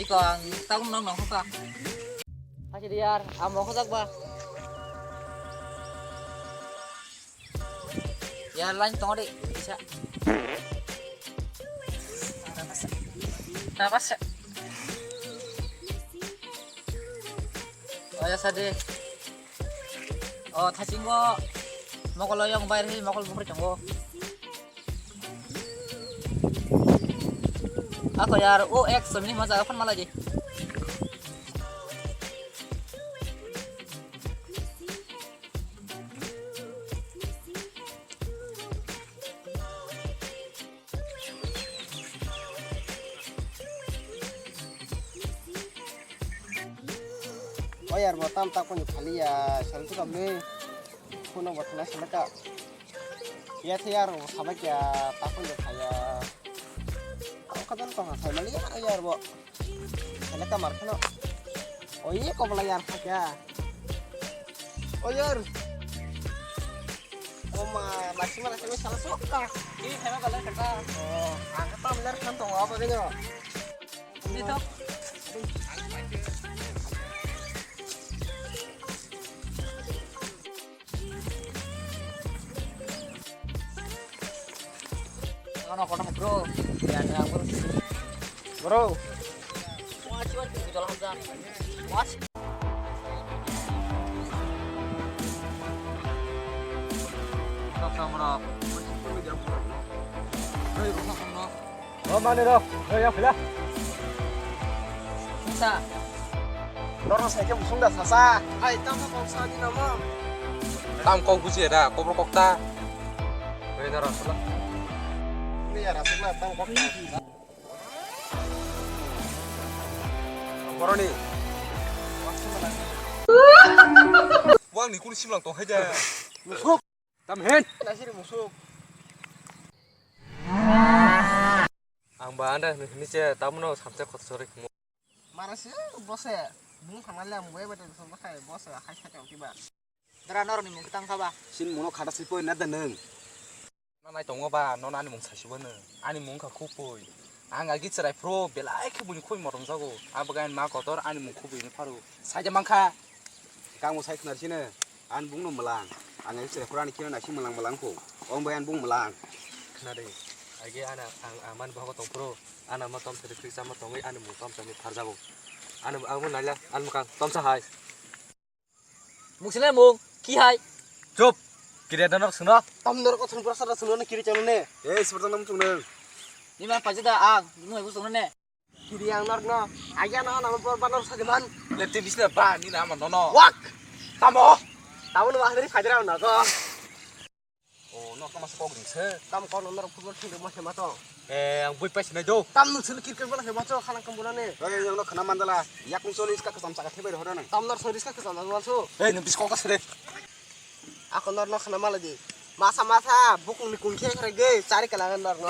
Iko ang tawag nang nang ka. Kasi diyar, amo ko ba? Ya lain tong di bisa. Napas. Oh ya sade. Oh thasinggo. Mokol yang bayar hi mokol bukri chonggo. Ako यार ओ एक समनी मजा अपन मला जी Oh यार बताम tak punya kali ya sel tu kami puno batna selaka ya यार sama ya tak punya kaya aku katan kau ngasai mali ya यार bo selaka markano oh iya kau malah यार ya oh यार oh masih malah kami salah suka ini sama kalian kata oh angkat tam ler kantong apa kayaknya ini tuh Ano ko na bro. Yan na bro. bro Watch ko jalan dyan. Watch. Kamera. Hey, rusak kamera. oh mana dah ya pula Bisa. 너랑 세계 무슨 다 사사 아이 땀도 없사지 나마 땀 꽁구지에다 꼬불 꺾다 왜 나라슬라 ini ya rasanya 땀 꺾다 뭐라니 왕니 꾸리 심랑 또 해자 무속 땀hen 나시리 무속 앙바 안다 니제 땀으로 삼색 컷 저리 marasnya bosnya mung kanalnya gue betul sama kayak bos ya kayak kacau tiba Dranor ni mo kitang kaba. sin muno kada sipo na daneng 나나이 동어봐 넌 아니 몽 사시버는 아니 몽가 코보이 앙 알기 쓰라이 프로 벨라이크 보니 코이 머럼 사고 아버가인 마 거더 아니 몽 코보이는 파루 사자 망카 kamu saya kenal sini an bung no melang an ngai sere kurani kira nasi melang melangku om bayan bung melang 그날에 알게 아나 아만 바고 동 프로 아나 마 덤스 리크리 사마 동이 아니 몽 덤스 미 파르자고 아니 아무 날라 안 무강 덤스 하이 Muksile mo ki hai. 좁 기대 다너 스나 tam nor ko thun prasara suno kiri chanu ne eh seperti nam chung Ni ma pajida ang. Ni mo busong ne. kiri yang nor no aya na nama por banor sajaman 랩테 비스나 바 니나 아마 너너 wak 따모 tamu no ahri fajra na ko 오 너가 마스 꼬그링 세 tam ko nor football thing mo se mato 에, ang buhay pa sinajo. tam no sul kirkir bala se mato khalang kambulane eh yang no khana mandala yakung solis ka kasam saka thebe horana tam nor solis ka kasam malso 에, 너 비스코 가스래. aku nor no khana malaji masa masa bukung ni kungke kare ge cari kalangan nor no